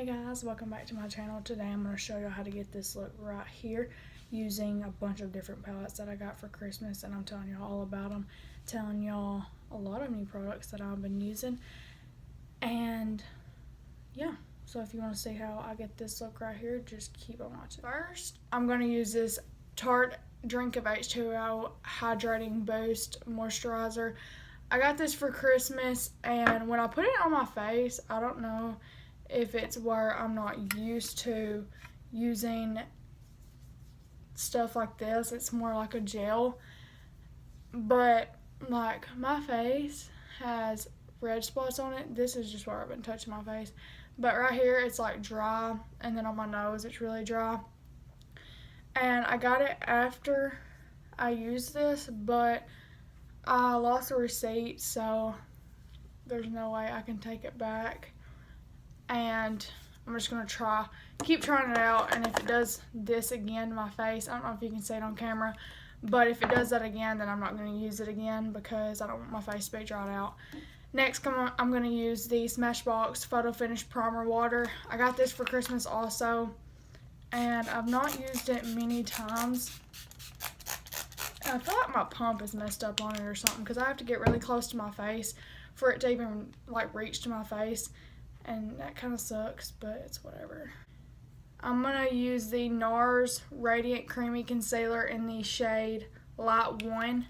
Hey guys, welcome back to my channel. Today I'm going to show you how to get this look right here using a bunch of different palettes that I got for Christmas, and I'm telling y'all all about them, telling y'all a lot of new products that I've been using. And yeah, so if you want to see how I get this look right here, just keep on watching. First, I'm going to use this Tarte Drink of H2O Hydrating Boost Moisturizer. I got this for Christmas, and when I put it on my face, I don't know if it's where I'm not used to using stuff like this. It's more like a gel, but like my face has red spots on it. This is just where I've been touching my face, but right here it's like dry, and then on my nose it's really dry. And I got it after I used this, but I lost the receipt, so there's no way I can take it back. And I'm just going to keep trying it out, and if it does this again to my face, I don't know if you can see it on camera, but if it does that again, then I'm not going to use it again because I don't want my face to be dried out. Next, I'm going to use the Smashbox Photo Finish Primer Water. I got this for Christmas also, and I've not used it many times. And I feel like my pump is messed up on it or something because I have to get really close to my face for it to even like reach to my face. And that kind of sucks, but it's whatever. I'm going to use the NARS Radiant Creamy Concealer in the shade Light 1.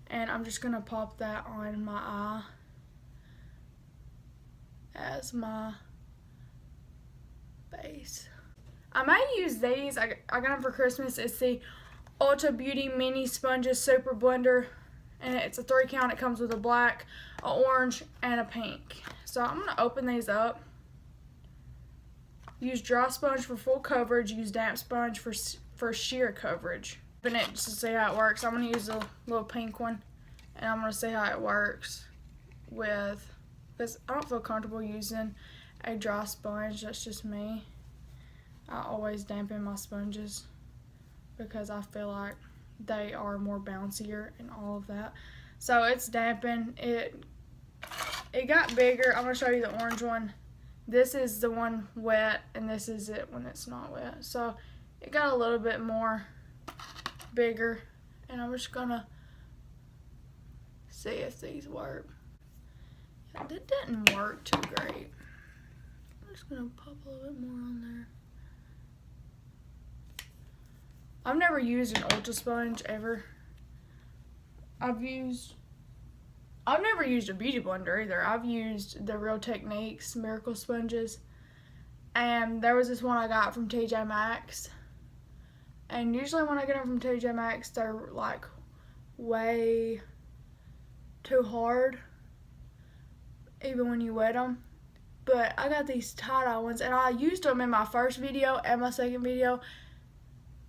And I'm just going to pop that on my eye as my base. I may use these. I got them for Christmas. It's the Ulta Beauty Mini Sponges Super Blender. And it's a 3 count. It comes with a black, an orange, and a pink. So I'm going to open these up. Use dry sponge for full coverage. Use damp sponge for sheer coverage. Open it just to see how it works. I'm going to use a little pink one. And I'm going to see how it works with, because I don't feel comfortable using a dry sponge. That's just me. I always dampen my sponges because I feel like they are more bouncier and all of that. So it's dampened. It got bigger. I'm going to show you the orange one. This is the one wet, and this is it when it's not wet. So it got a little bit more bigger, and I'm just going to see if these work. That didn't work too great. I'm just going to pop a little bit more on there. I've never used an Ulta sponge ever. I've never used a beauty blender either. I've used the Real Techniques Miracle Sponges. And there was this one I got from TJ Maxx. And usually when I get them from TJ Maxx, they're like way too hard, even when you wet them. But I got these tie-dye ones, and I used them in my first video and my second video.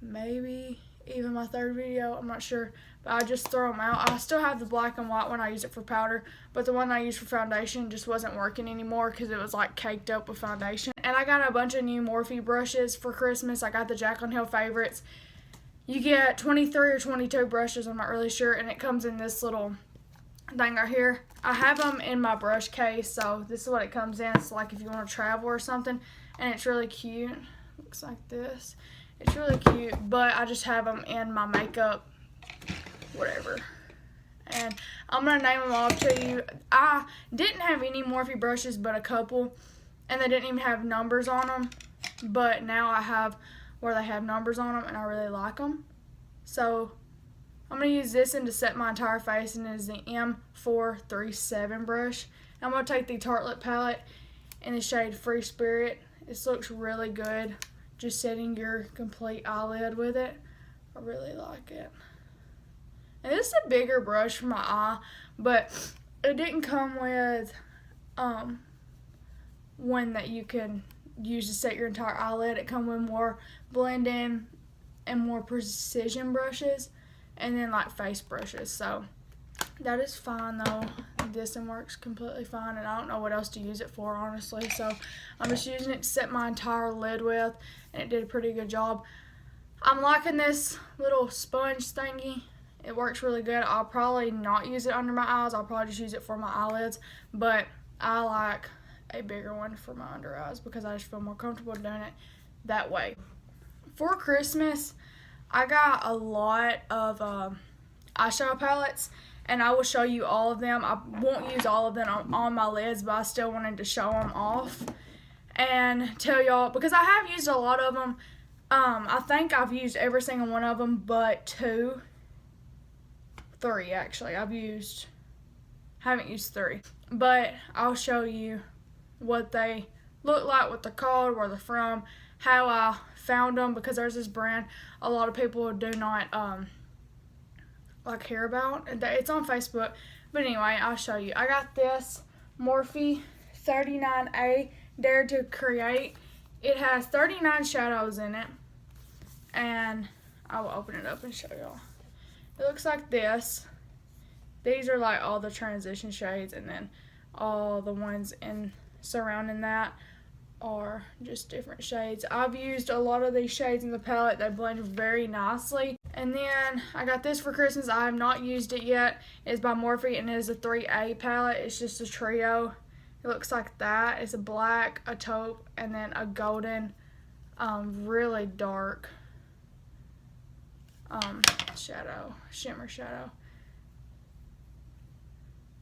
Maybe even my third video, I'm not sure, but I just throw them out. I still have the black and white one. I use it for powder, but the one I used for foundation just wasn't working anymore because it was like caked up with foundation. And I got a bunch of new Morphe brushes for Christmas. I got the Jaclyn Hill Favorites. You get 23 or 22 brushes, I'm not really sure, and it comes in this little thing right here. I have them in my brush case, so this is what it comes in. It's like if you want to travel or something, and it's really cute. Looks like this. It's really cute, but I just have them in my makeup, whatever. And I'm going to name them all to you. I didn't have any Morphe brushes but a couple, and they didn't even have numbers on them. But now I have where they have numbers on them, and I really like them. So I'm going to use this one to set my entire face, and it is the M437 brush. I'm going to take the Tartelette palette in the shade Free Spirit. This looks really good. Just setting your complete eyelid with it. I really like it. And this is a bigger brush for my eye, but it didn't come with one that you can use to set your entire eyelid. It comes with more blend-in and more precision brushes, and then like face brushes. So that is fine though. This one works completely fine, and I don't know what else to use it for, honestly. So I'm just using it to set my entire lid with, and it did a pretty good job. I'm liking this little sponge thingy. It works really good. I'll probably not use it under my eyes. I'll probably just use it for my eyelids, but I like a bigger one for my under eyes because I just feel more comfortable doing it that way. For Christmas, I got a lot of eyeshadow palettes, and I will show you all of them. I won't use all of them on my lids, but I still wanted to show them off and tell y'all, because I have used a lot of them. I think I've used every single one of them but three actually. Haven't used three, but I'll show you what they look like, what they're called, where they're from, how I found them, because there's this brand a lot of people do not like hear about. It's on Facebook, but anyway, I'll show you. I got this Morphe 39A Dare to Create. It has 39 shadows in it, and I will open it up and show y'all. It looks like this. These are like all the transition shades, and then all the ones in surrounding that are just different shades. I've used a lot of these shades in the palette. They blend very nicely. And then I got this for Christmas. I have not used it yet. It's by Morphe, and it is a 3A palette. It's just a trio. It looks like that. It's a black, a taupe, and then a golden, really dark shimmer shadow.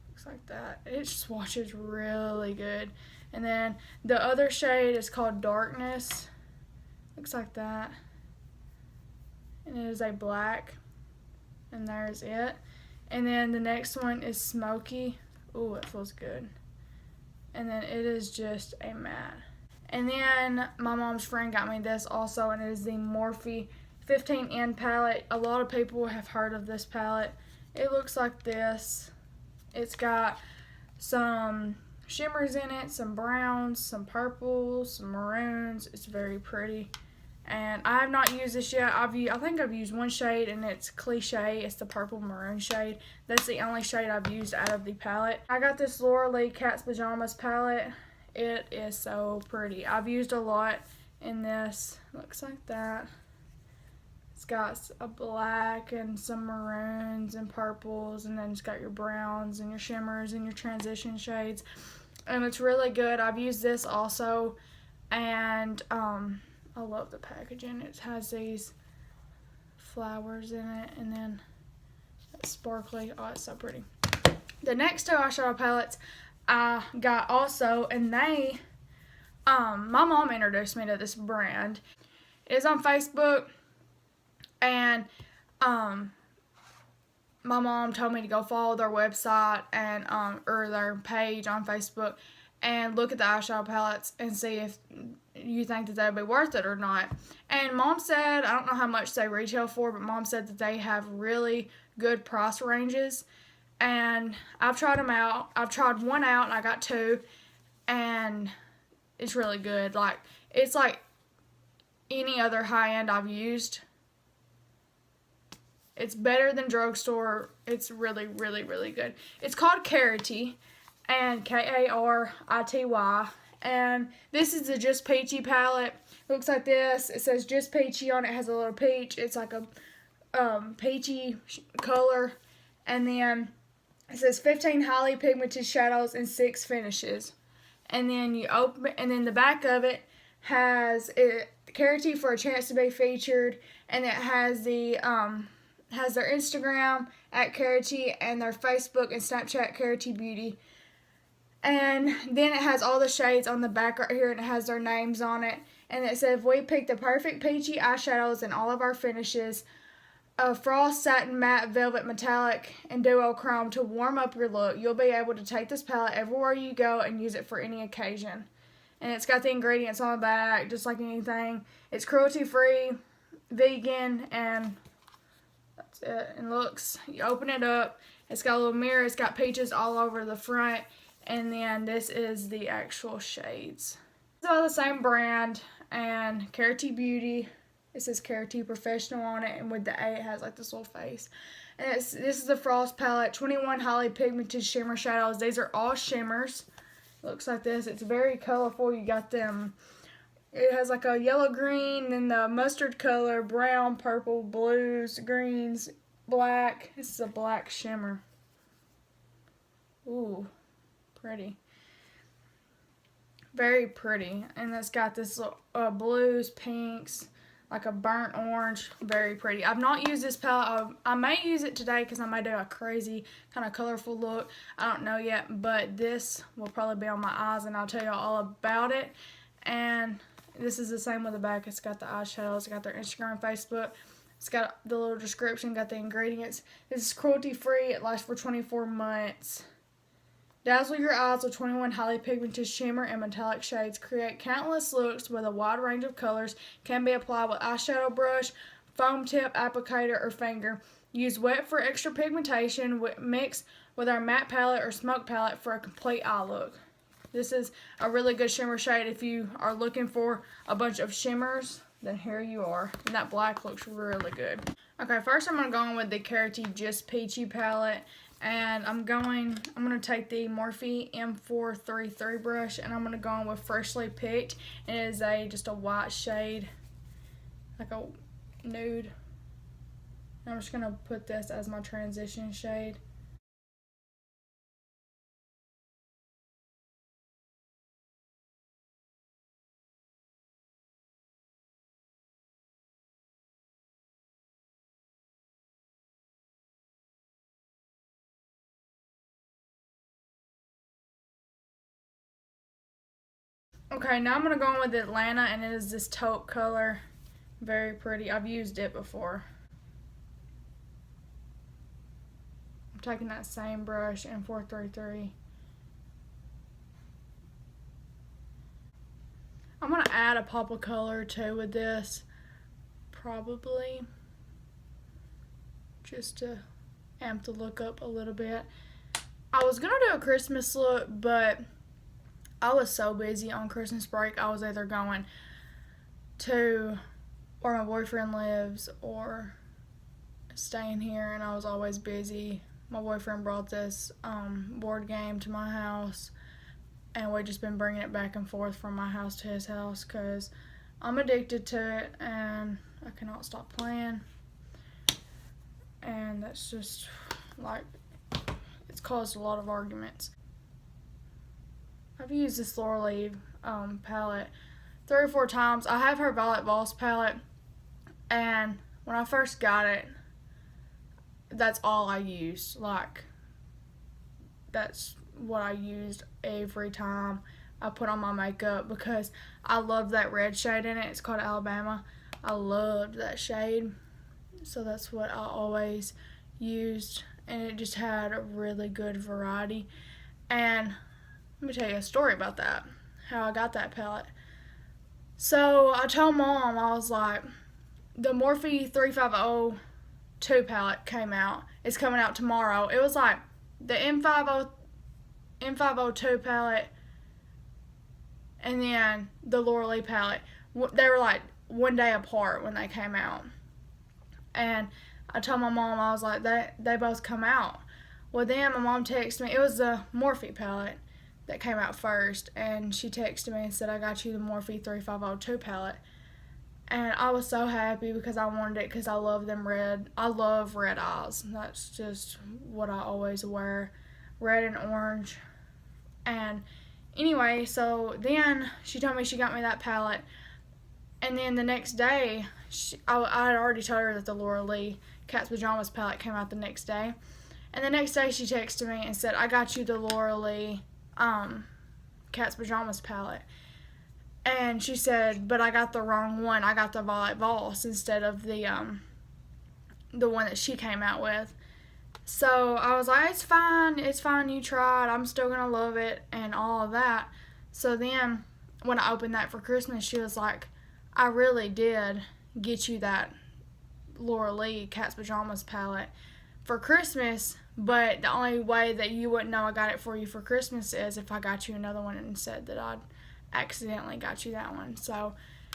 Looks like that. It just washes really good. And then the other shade is called Darkness. Looks like that. And it is a black. And there's it. And then the next one is Smoky. Ooh, it feels good. And then it is just a matte. And then my mom's friend got me this also, and it is the Morphe 15N palette. A lot of people have heard of this palette. It looks like this. It's got some shimmers in it, some browns, some purples, some maroons. It's very pretty. And I have not used this yet. I think I've used one shade, and it's Cliche. It's the purple maroon shade. That's the only shade I've used out of the palette. I got this Laura Lee Cat's Pajamas palette. It is so pretty. I've used a lot in this. Looks like that. It's got a black and some maroons and purples, and then it's got your browns and your shimmers and your transition shades. And it's really good. I've used this also, and I love the packaging. It has these flowers in it, and then it's sparkly. Oh, it's so pretty. The next two eyeshadow palettes I got also, and they, my mom introduced me to this brand. It's on Facebook, and my mom told me to go follow their website and or their page on Facebook and look at the eyeshadow palettes and see if you think that they'd be worth it or not. And Mom said, I don't know how much they retail for, but Mom said that they have really good price ranges. And I've tried them out. I've tried one out, and I got two, and it's really good. Like, it's like any other high-end I've used. It's better than drugstore. It's really, really, really good. It's called Karity, and Karity. And this is the Just Peachy palette. It looks like this. It says Just Peachy on it. It has a little peach. It's like a peachy color. And then it says 15 highly pigmented shadows and 6 finishes. And then you open it, and then the back of it has Karity for a chance to be featured, and it has the has their Instagram at Karity and their Facebook and Snapchat Karity Beauty. And then it has all the shades on the back right here, and it has their names on it. And it says, we picked the perfect peachy eyeshadows in all of our finishes. A frost, satin, matte, velvet, metallic, and duochrome to warm up your look. You'll be able to take this palette everywhere you go and use it for any occasion. And it's got the ingredients on the back, just like anything. It's cruelty-free, vegan, and that's it. And looks, you open it up, it's got a little mirror, it's got peaches all over the front. And then this is the actual shades. It's all the same brand, and Karity Beauty. It says Karity Professional on it, and with the A, it has like this little face. And this is the Frost palette, 21 highly pigmented shimmer shadows. These are all shimmers. It looks like this. It's very colorful. You got them. It has like a yellow green, then the mustard color, brown, purple, blues, greens, black. This is a black shimmer. Ooh. Pretty. Very pretty. And it's got this blues, pinks, like a burnt orange. Very pretty. I've not used this palette. I may use it today because I may do a crazy kind of colorful look. I don't know yet, but this will probably be on my eyes, and I'll tell you all about it. And this is the same with the back. It's got the eyeshadows. It's got their Instagram, Facebook. It's got the little description, got the ingredients. This is cruelty-free. It lasts for 24 months. Dazzle your eyes with 21 highly pigmented shimmer and metallic shades. Create countless looks with a wide range of colors. Can be applied with eyeshadow brush, foam tip, applicator, or finger. Use wet for extra pigmentation. Mix with our matte palette or smoke palette for a complete eye look. This is a really good shimmer shade if you are looking for a bunch of shimmers. Then here you are. And that black looks really good. Okay, first I'm going to go in with the Carroty Just Peachy palette. And I'm going to take the Morphe M433 brush, and I'm going to go in with Freshly Picked. It is just a white shade, like a nude. And I'm just going to put this as my transition shade. Okay, now I'm going to go in with Atlanta, and it is this taupe color. Very pretty. I've used it before. I'm taking that same brush, M433. I'm going to add a pop of color too with this, probably, just to amp the look up a little bit. I was going to do a Christmas look, but I was so busy on Christmas break. I was either going to where my boyfriend lives or staying here, and I was always busy. My boyfriend brought this board game to my house, and we've just been bringing it back and forth from my house to his house because I'm addicted to it and I cannot stop playing. And that's just like, it's caused a lot of arguments. I've used this Laura Lee palette 3 or 4 times. I have her Violet Voss palette, and when I first got it, that's all I used. Like, that's what I used every time I put on my makeup because I love that red shade in it. It's called Alabama. I loved that shade, so that's what I always used, and it just had a really good variety. And let me tell you a story about that, how I got that palette. So I told Mom, I was like, the Morphe 3502 palette came out. It's coming out tomorrow. It was like the M502 palette and then the Laura Lee palette. They were like one day apart when they came out. And I told my mom, I was like, they both come out. Well, then my mom texted me. It was the Morphe palette that came out first, and she texted me and said, I got you the Morphe 3502 palette. And I was so happy because I wanted it because I love them red. I love red eyes. That's just what I always wear, red and orange. And anyway, so then she told me she got me that palette, and then the next day, I had already told her that the Laura Lee Cat's Pajamas palette came out the next day. And the next day she texted me and said, I got you the Laura Lee Cat's Pajamas palette. And she said, but I got the wrong one. I got the Violet Voss instead of the one that she came out with. So I was like, it's fine, you tried. I'm still going to love it and all of that. So then when I opened that for Christmas, she was like, I really did get you that Laura Lee Cat's Pajamas palette for Christmas, but the only way that you wouldn't know I got it for you for Christmas is if I got you another one and said that I'd accidentally got you that one. So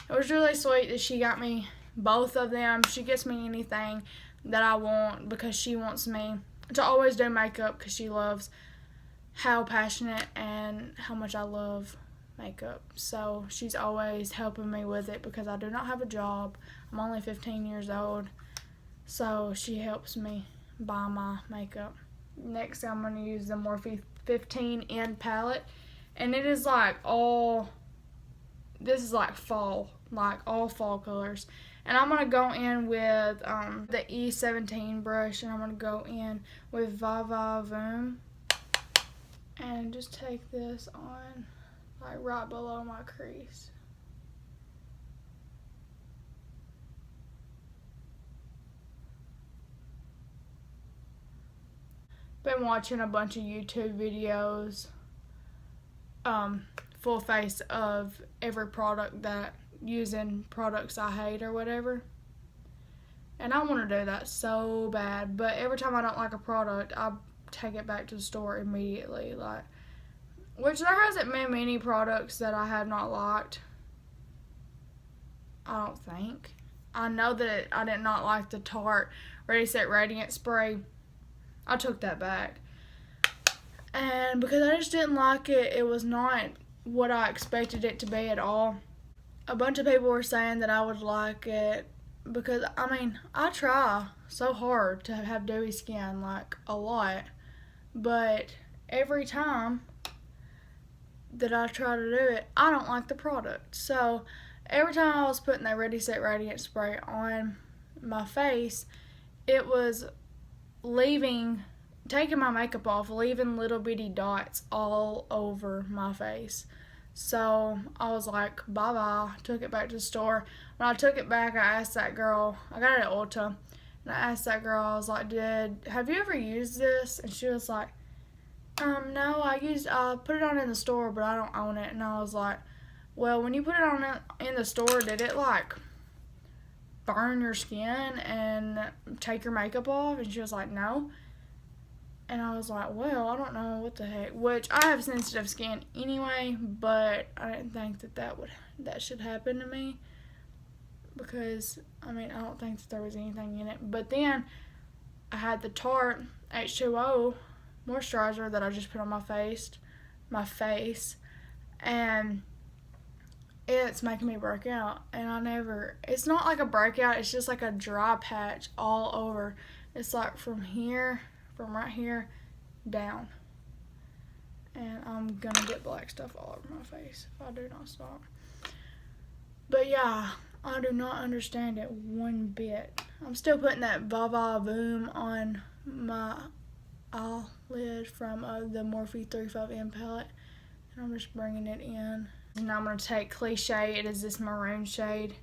it was really sweet that she got me both of them. She gets me anything that I want because she wants me to always do makeup because she loves how passionate and how much I love makeup. So she's always helping me with it because I do not have a job. I'm only 15 years old. So she helps me buy my makeup. Next, I'm going to use the Morphe 15N palette. And it is like all, this is like fall, like all fall colors. And I'm going to go in with the E17 brush, and I'm going to go in with Va Va Voom. And just take this on, like right below my crease. Been watching a bunch of YouTube videos, full face of every product that, using products I hate or whatever. And I want to do that so bad, but every time I don't like a product, I take it back to the store immediately. Like, which there hasn't been many products that I have not liked, I don't think. I know that I did not like the Tarte Ready Set Radiant spray. I took that back. And because I just didn't like it, it was not what I expected it to be at all. A bunch of people were saying that I would like it because, I mean, I try so hard to have dewy skin, like a lot, but every time that I try to do it, I don't like the product. So every time I was putting that Ready Set Radiant spray on my face, it was taking my makeup off, leaving little bitty dots all over my face. So I was like, bye-bye, took it back to the store. When I took it back, I asked that girl, I got it at Ulta, and I asked that girl, I was like, have you ever used this? And she was like, no, I put it on in the store, but I don't own it. And I was like, well, when you put it on in the store, did it like burn your skin and take your makeup off? And she was like, no. And I was like, well, I don't know what the heck. Which, I have sensitive skin anyway, but I didn't think that should happen to me. Because, I mean, I don't think that there was anything in it. But then, I had the Tarte H2O moisturizer that I just put on my face. And it's making me break out. And it's not like a breakout, it's just like a dry patch all over. It's like from right here down, and I'm gonna get black stuff all over my face if I do not stop. But yeah, I do not understand it one bit. I'm still putting that Va Va Voom on my eyelid from the Morphe 35M palette, and I'm just bringing it in. And I'm gonna take Cliche. It is this maroon shade.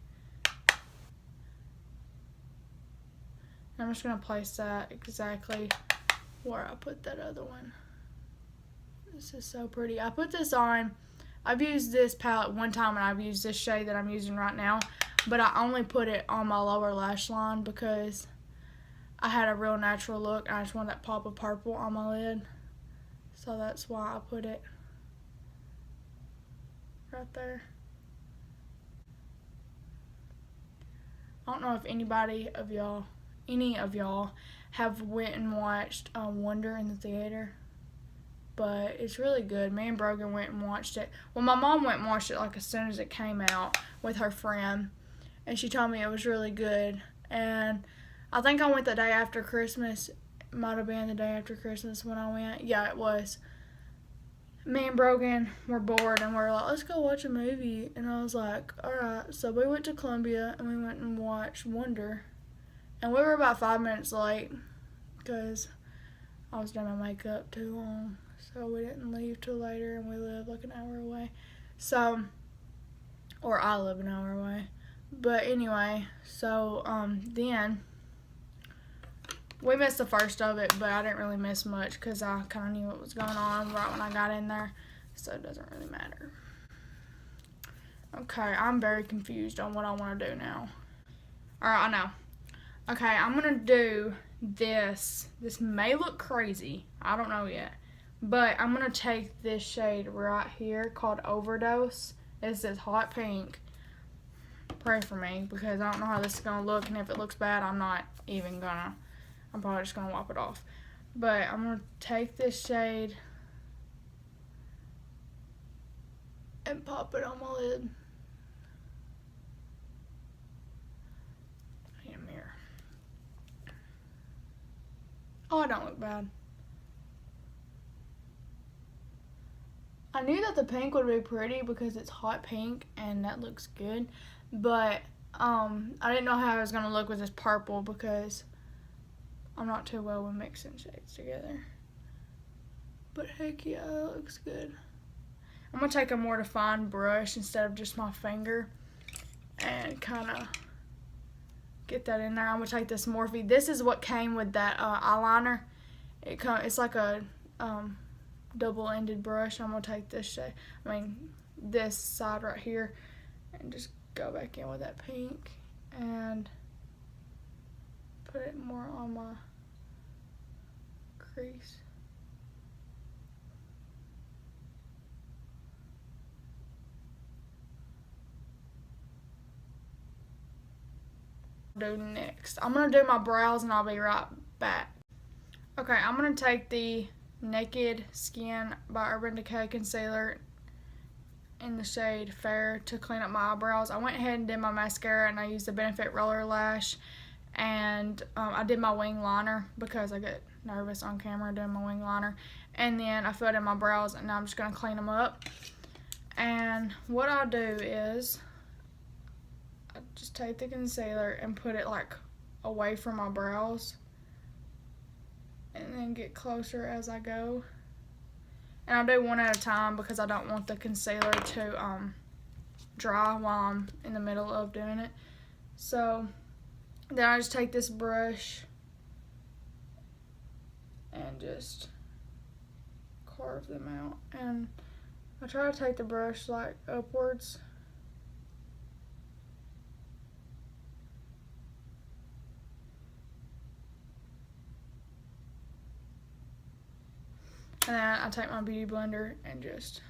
And I'm just gonna place that exactly where I put that other one. This is so pretty. I put this on, I've used this palette one time, and I've used this shade that I'm using right now, but I only put it on my lower lash line because I had a real natural look and I just wanted that pop of purple on my lid. So that's why I put it right there. I don't know if any of y'all have went and watched Wonder in the theater, but it's really good. Me and Brogan went and watched it. Well, my mom went and watched it like as soon as it came out with her friend, and she told me it was really good. And I think I went the day after Christmas. It might have been the day after Christmas when I went. Yeah, it was. Me and Brogan were bored, and we were like, let's go watch a movie. And I was like, alright. So we went to Columbia, and we went and watched Wonder. And we were about 5 minutes late because I was doing my makeup too long. So we didn't leave till later, and we live like an hour away. So, or I live an hour away. But anyway, so then we missed the first of it, but I didn't really miss much because I kind of knew what was going on right when I got in there. So it doesn't really matter. Okay, I'm very confused on what I want to do now. Alright, I know. Okay, I'm going to do this. This may look crazy. I don't know yet. But I'm going to take this shade right here called Overdose. It's this hot pink. Pray for me because I don't know how this is going to look. And if it looks bad, I'm not even going to. I'm probably just going to wipe it off. But I'm going to take this shade and pop it on my lid. Oh, I don't look bad. I I knew that the pink would be pretty because it's hot pink and that looks good, but I didn't know how I was going to look with this purple because I'm not too well with mixing shades together. But heck yeah, that looks good. I'm going to take a more defined brush instead of just my finger and kind of get that in there. I'm going to take this Morphe. This is what came with that eyeliner. It's like a double-ended brush. I'm going to take this shade, this side right here, and just go back in with that pink and put it more on my crease. Do next, I'm gonna do my brows and I'll be right back. Okay, I'm gonna take the Naked Skin by Urban Decay concealer in the shade Fair to clean up my eyebrows. I went ahead and did my mascara and I used the Benefit Roller Lash, and I did my wing liner because I get nervous on camera doing my wing liner, and then I filled in my brows and now I'm just gonna clean them up. And what I do is I just take the concealer and put it like away from my brows and then get closer as I go. And I'll do one at a time because I don't want the concealer to dry while I'm in the middle of doing it. So then I just take this brush and just carve them out. And I try to take the brush like upwards. And then I take my beauty blender and just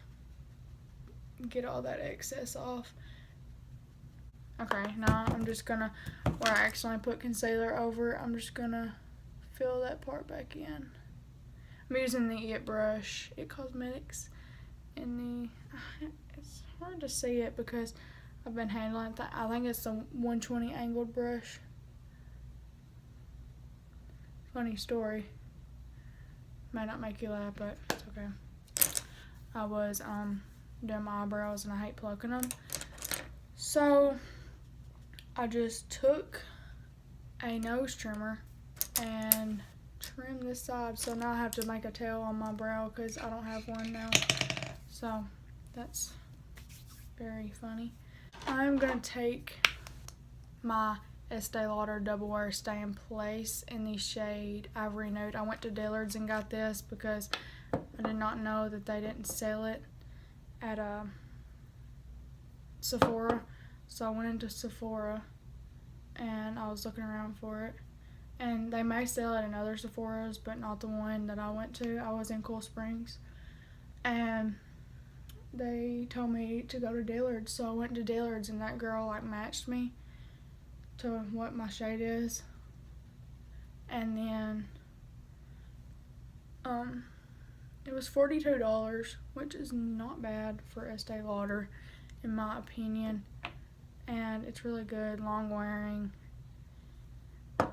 get all that excess off. Okay, now I'm just gonna, where I accidentally put concealer over, I'm just gonna fill that part back in. I'm using the It brush, It Cosmetics, in the, it's hard to see it because I've been handling that. I think it's the 120 angled brush. Funny story. May not make you laugh, but it's okay. I was doing my eyebrows and I hate plucking them. So I just took a nose trimmer and trimmed this side. So now I have to make a tail on my brow because I don't have one now. So that's very funny. I'm going to take my Estee Lauder Double Wear Stay in Place in the shade Ivory Nude. I went to Dillard's and got this because I did not know that they didn't sell it at Sephora. So I went into Sephora and I was looking around for it. And they may sell it in other Sephoras, but not the one that I went to. I was in Cool Springs. And they told me to go to Dillard's. So I went to Dillard's and that girl like matched me to what my shade is, and then it was $42, which is not bad for Estee Lauder in my opinion, and it's really good, long wearing.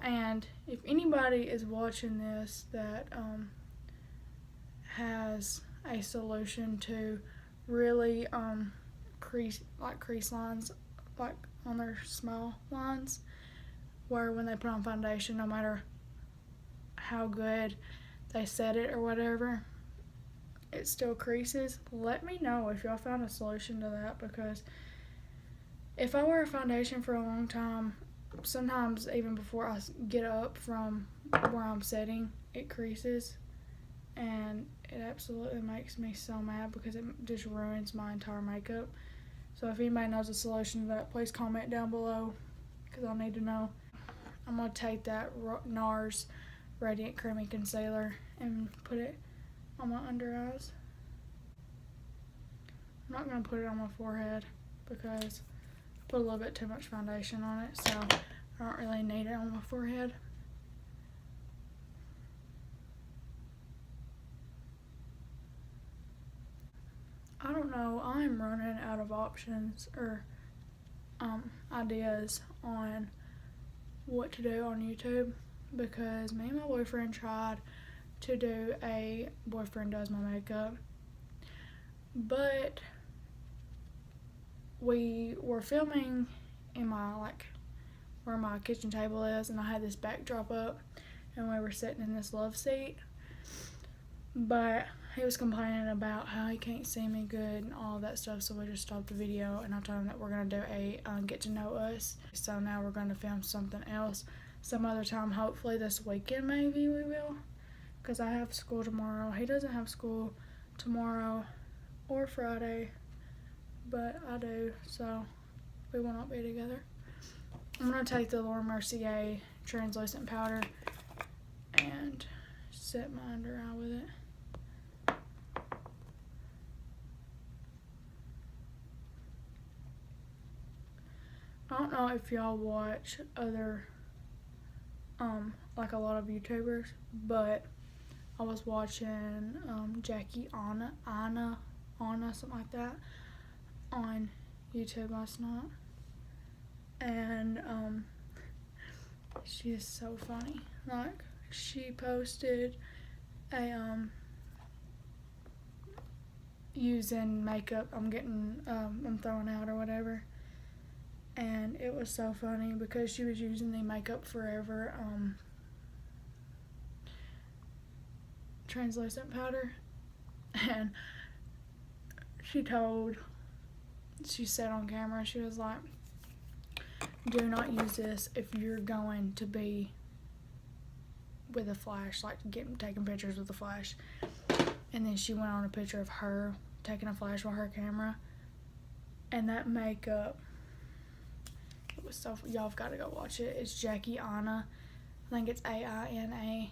And if anybody is watching this that has a solution to really crease lines like on their small lines, where when they put on foundation, no matter how good they set it or whatever, it still creases, let me know if y'all found a solution to that, because if I wear a foundation for a long time, sometimes even before I get up from where I'm setting, it creases, and it absolutely makes me so mad because it just ruins my entire makeup. So if anybody knows a solution to that, please comment down below because I need to know. I'm going to take that NARS Radiant Creamy Concealer and put it on my under eyes. I'm not going to put it on my forehead because I put a little bit too much foundation on it, so I don't really need it on my forehead. I don't know, I'm running out of options or ideas on what to do on YouTube because me and my boyfriend tried to do a boyfriend does my makeup but we were filming in my, like, where my kitchen table is, and I had this backdrop up, and we were sitting in this love seat, but he was complaining about how he can't see me good and all that stuff, so we just stopped the video, and I told him that we're going to do a get to know us. So now we're going to film something else some other time, hopefully this weekend maybe we will, because I have school tomorrow. He doesn't have school tomorrow or Friday, but I do, so we will not be together. I'm going to take the Laura Mercier translucent powder and set my under eye with it. I don't know if y'all watch other, like a lot of YouTubers, but I was watching Jackie Anna, something like that, on YouTube last night, and she is so funny. Like, she posted a using makeup I'm throwing out or whatever, and it was so funny because she was using the Makeup Forever translucent powder, and she said on camera, she was like, do not use this if you're going to be with a flash, like taking pictures with a flash. And then she went on a picture of her taking a flash with her camera, and that makeup, it was so, y'all have got to go watch it. It's Jackie Anna, I think it's AINA,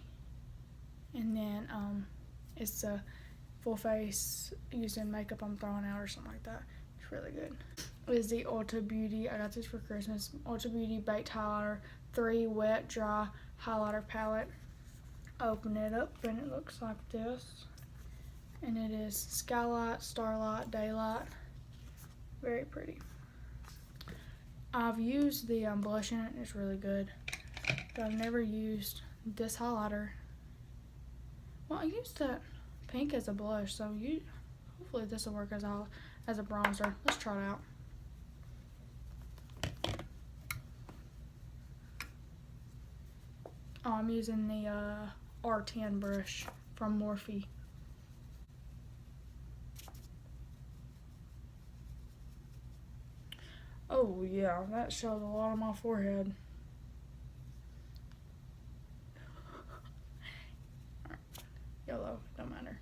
and then it's a full face using makeup I'm throwing out or something like that. It's really good. It is the Ulta Beauty, I got this for Christmas, Ulta Beauty Baked Highlighter 3 Wet Dry Highlighter Palette. Open it up and it looks like this, and it is Skylight, Starlight, Daylight. Very pretty. I've used the blush in it, and it's really good, but I've never used this highlighter. Well, I used that pink as a blush, so hopefully this will work as a bronzer. Let's try it out. Oh, I'm using the R10 brush from Morphe. Oh yeah, that shows a lot on my forehead. Yellow, don't matter.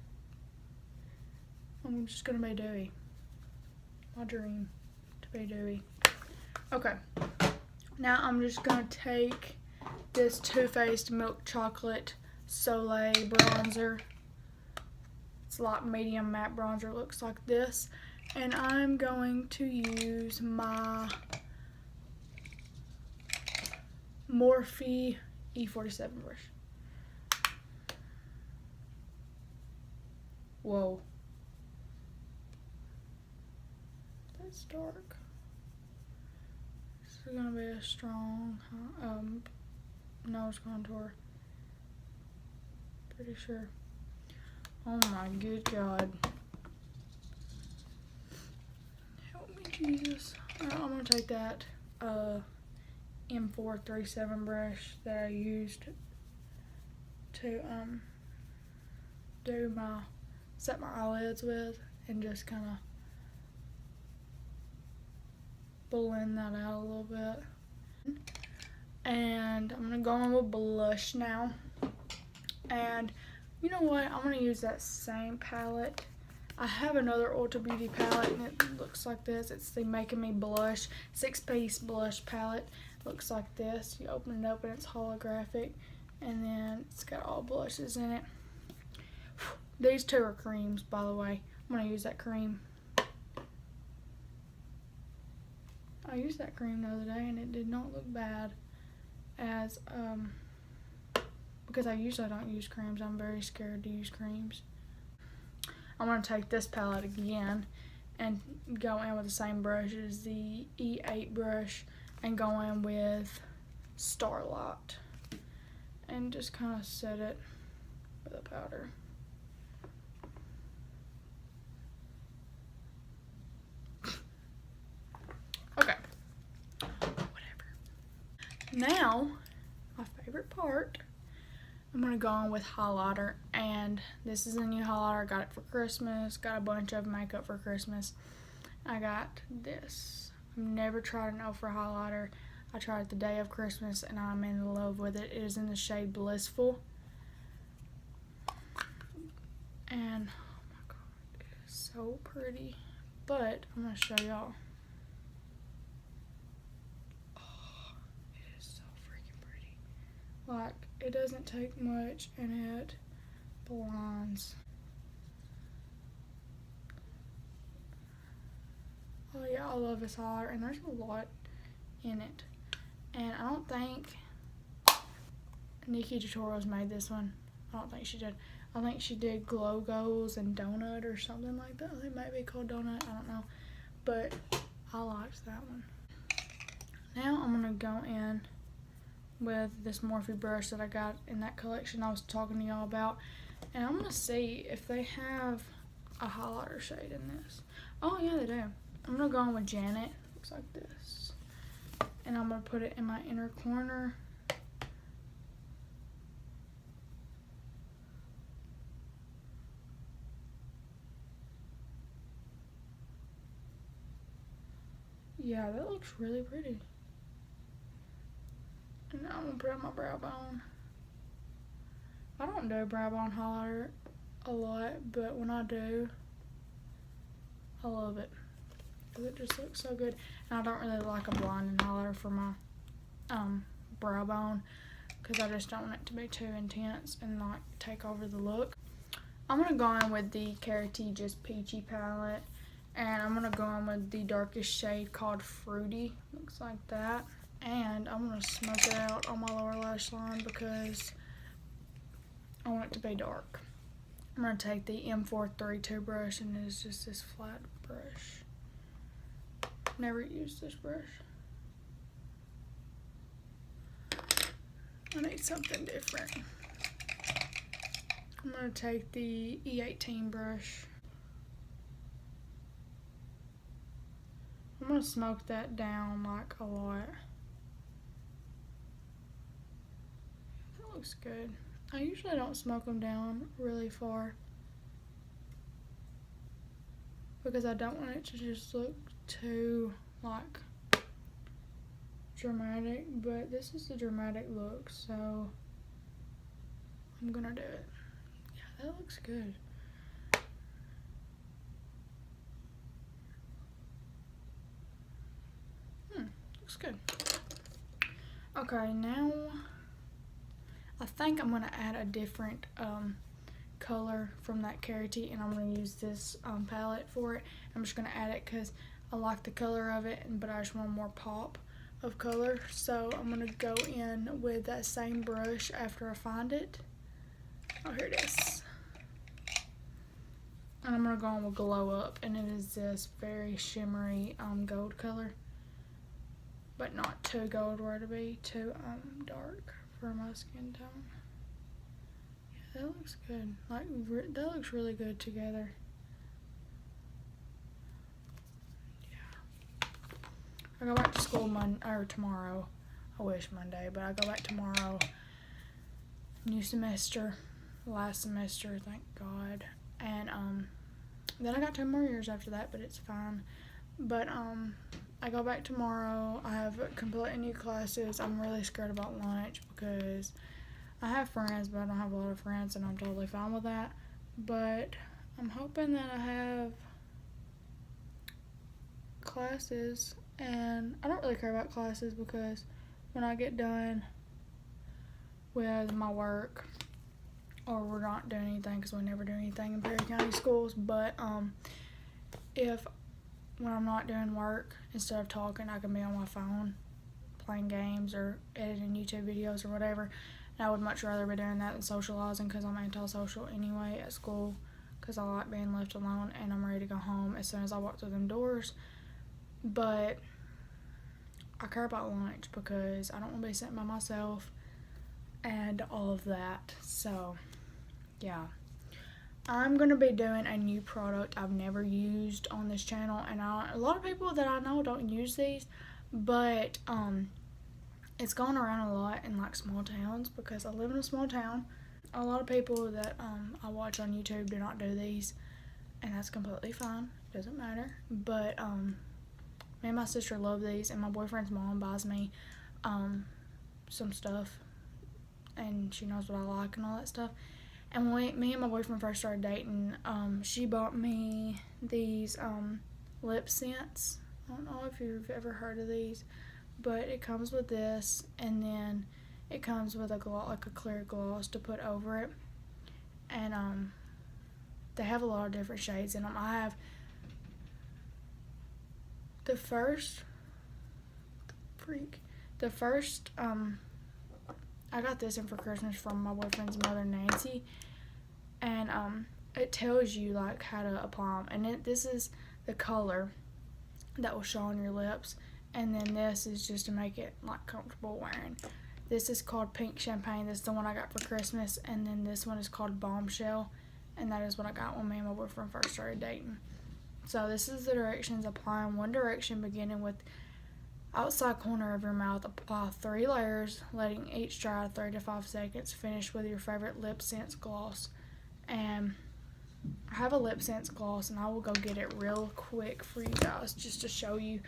I'm just gonna be dewy. My dream to be dewy. Okay, now I'm just gonna take this Too Faced Milk Chocolate Soleil bronzer. It's like medium matte bronzer, looks like this. And I'm going to use my Morphe E47 brush. Whoa. That's dark. This is going to be a strong nose contour. Pretty sure. Oh my good God. Help me, Jesus. Alright, I'm going to take that M437 brush that I used to set my eyelids with, and just kind of blend that out a little bit. And I'm going to go in with blush now. And you know what? I'm going to use that same palette. I have another Ulta Beauty palette, and it looks like this. It's the Making Me Blush 6-piece blush palette. Looks like this. You open it up and it's holographic, and then it's got all blushes in it. These two are creams, by the way. I'm going to use that cream. I used that cream the other day, and it did not look bad, as because I usually don't use creams. I'm very scared to use creams. I'm going to take this palette again and go in with the same brush as the E8 brush, and go in with Starlight and just kind of set it with a powder. Now, my favorite part, I'm going to go on with highlighter, and this is a new highlighter. I got it for Christmas, got a bunch of makeup for Christmas. I got this. I've never tried an Ofra highlighter. I tried it the day of Christmas, and I'm in love with it. It is in the shade Blissful. And, oh my god, it is so pretty. But, I'm going to show y'all. Like, it doesn't take much, and it blinds. Oh yeah, I love this highlighter, and there's a lot in it. And I don't think Nikki Tutorials made this one. I don't think she did. I think she did Glow Goals and Donut or something like that. It might be called Donut, I don't know. But I liked that one. Now I'm gonna go in with this Morphe brush that I got in that collection I was talking to y'all about, and I'm gonna see if they have a highlighter shade in this. Oh yeah, they do. I'm gonna go in with Janet. Looks like this, and I'm gonna put it in my inner corner. Yeah, that looks really pretty. And now I'm gonna put on my brow bone. I don't do brow bone highlighter a lot, but when I do, I love it. Because it just looks so good. And I don't really like a blinding highlighter for my brow bone, because I just don't want it to be too intense and not take over the look. I'm gonna go in with the Carity Just Peachy palette, and I'm gonna go in with the darkest shade called Fruity. Looks like that. And I'm going to smoke it out on my lower lash line because I want it to be dark. I'm going to take the M432 brush, and it's just this flat brush. Never used this brush. I need something different. I'm going to take the E18 brush. I'm going to smoke that down like a lot. Looks good. I usually don't smoke them down really far because I don't want it to just look too like dramatic, but this is a dramatic look, so I'm gonna do it. Yeah, that looks good. Looks good. Okay, now I think I'm going to add a different color from that Carity, and I'm going to use this palette for it. I'm just going to add it because I like the color of it, but I just want more pop of color. So I'm going to go in with that same brush after I find it. Oh, here it is. And I'm going to go in with Glow Up, and it is this very shimmery gold color, but not too gold where to be too dark for my skin tone. Yeah, that looks good. Like, that looks really good together. Yeah. I go back to school tomorrow. I wish Monday, but I go back tomorrow. New semester, last semester, thank God. And then I got 2 more years after that, but it's fine. But I go back tomorrow. I have completely new classes. I'm really scared about lunch because I have friends, but I don't have a lot of friends, and I'm totally fine with that. But I'm hoping that I have classes, and I don't really care about classes because when I get done with my work, or we're not doing anything because we never do anything in Perry County schools, but when I'm not doing work, instead of talking, I can be on my phone playing games or editing YouTube videos or whatever. And I would much rather be doing that than socializing because I'm antisocial anyway at school because I like being left alone, and I'm ready to go home as soon as I walk through them doors. But I care about lunch because I don't want to be sitting by myself and all of that. So, yeah. I'm going to be doing a new product I've never used on this channel, and a lot of people that I know don't use these, but it's gone around a lot in like small towns because I live in a small town. A lot of people that I watch on YouTube do not do these, and that's completely fine. It doesn't matter. But me and my sister love these, and my boyfriend's mom buys me some stuff, and she knows what I like and all that stuff. And when me and my boyfriend first started dating, she bought me these lip scents. I don't know if you've ever heard of these, but it comes with this, and then it comes with a gloss, like a clear gloss to put over it. And they have a lot of different shades in them. I have the first I got this in for Christmas from my boyfriend's mother, Nancy, and it tells you like how to apply them, and this is the color that will show on your lips, and then this is just to make it like comfortable wearing. This is called Pink Champagne. This is the one I got for Christmas, and then this one is called Bombshell, and that is what I got when me and my boyfriend first started dating. So this is the directions. Applying one direction, beginning with outside corner of your mouth. Apply 3 layers, letting each dry 3 to 5 seconds. Finish with your favorite lip sense gloss. And I have a lip sense gloss, and I will go get it real quick for you guys just to show you.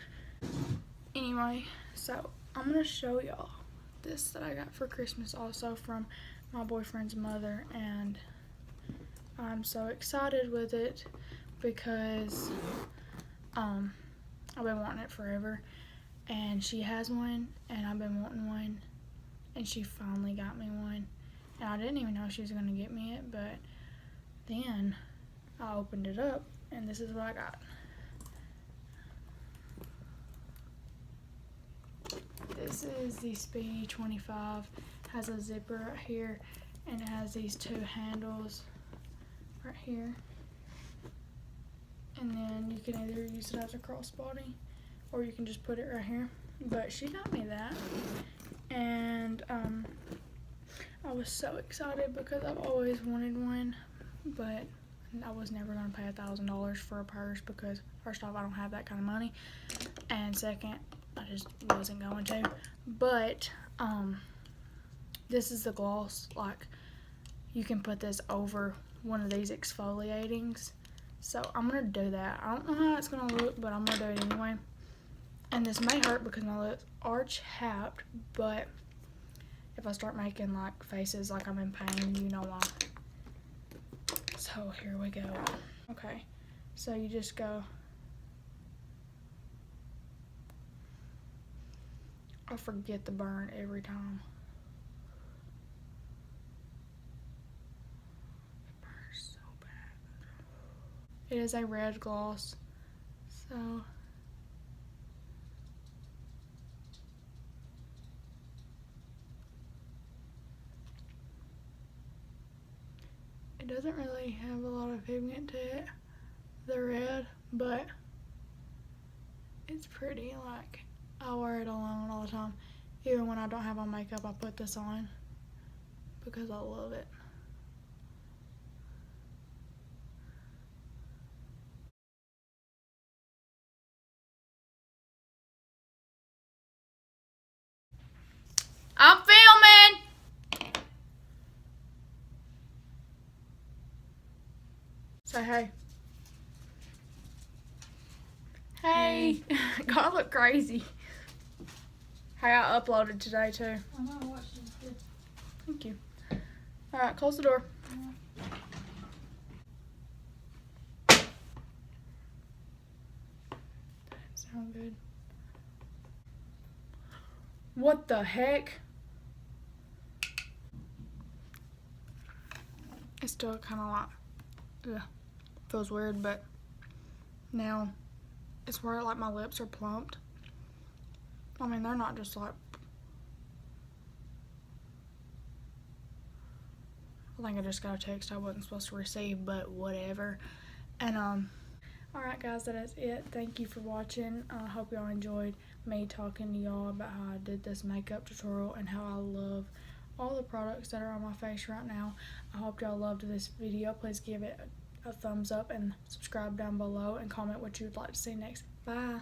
Anyway, so I'm going to show y'all this that I got for Christmas also from my boyfriend's mother, and I'm so excited with it because I've been wanting it forever, and she has one, and I've been wanting one, and she finally got me one, and I didn't even know she was going to get me it, but then I opened it up, and this is what I got. This is the Speedy 25. Has a zipper right here, and it has these 2 handles right here. And then you can either use it as a crossbody, or you can just put it right here. But she got me that, and I was so excited because I've always wanted one, but I was never going to pay $1,000 for a purse because first off, I don't have that kind of money, and second, I just wasn't going to. But this is the gloss. Like, you can put this over one of these exfoliatings. So I'm gonna do that. I don't know how it's gonna look, but I'm gonna do it anyway. And this may hurt because my lips are chapped, but if I start making like faces like I'm in pain, you know why. So here we go. Okay, so you just go. I forget the burn every time. It burns so bad. It is a red gloss, so it doesn't really have a lot of pigment to it, the red, but it's pretty. Like, I wear it alone all the time. Even when I don't have on makeup, I put this on because I love it. I'm filming! Say hey. Hey! God, I look crazy. Hey, I uploaded today too. I know, I watched it. Good. Thank you. Alright, close the door. Sound good. What the heck? It's still kind of like, ugh, feels weird, but now it's where like my lips are plumped. I mean, they're not just like, I think I just got a text I wasn't supposed to receive, but whatever. And alright guys, that is it. Thank you for watching. I hope y'all enjoyed me talking to y'all about how I did this makeup tutorial and how I love all the products that are on my face right now. I hope y'all loved this video. Please give it a thumbs up and subscribe down below and comment what you would like to see next. Bye.